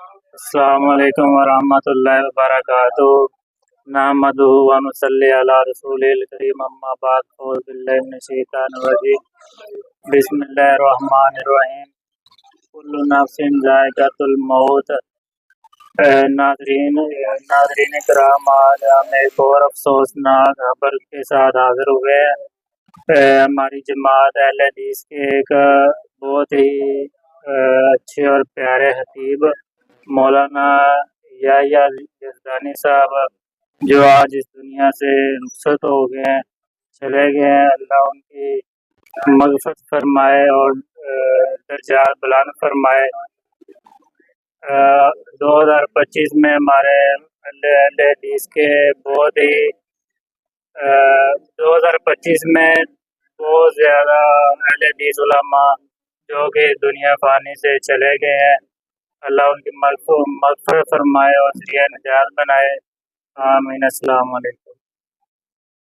السلام علیکم ورحمۃ اللہ وبرکاتہ۔ نحمدہ و نصلی علی رسول الکریم، اما بعد، اعوذ باللہ من الشیطان الرجیم، بسم اللہ الرحمن الرحیم۔ کل نفس ذائقۃ الموت۔ ناظرین کرام، آج ہم ایک اور افسوسناک خبر کے ساتھ حاضر ہوئے ہیں۔ ہماری جماعت اہل حدیث کے ایک بہت ہی اچھے اور پیارے خطیب مولانا یحییٰ یزدانی صاحب، جو آج اس دنیا سے رخصت ہو گئے ہیں، چلے گئے ہیں۔ اللہ ان کی مغفرت فرمائے اور درجات بلند فرمائے۔ 2025 میں ہمارے اہل حدیث کے بہت ہی 2025 میں بہت زیادہ اہل حدیث علماء جو کہ دنیا فانی سے چلے گئے ہیں، اللہ ان کی مغفرت فرمائے اور ذریعہ نجات بنائے، آمین۔ السلام علیکم۔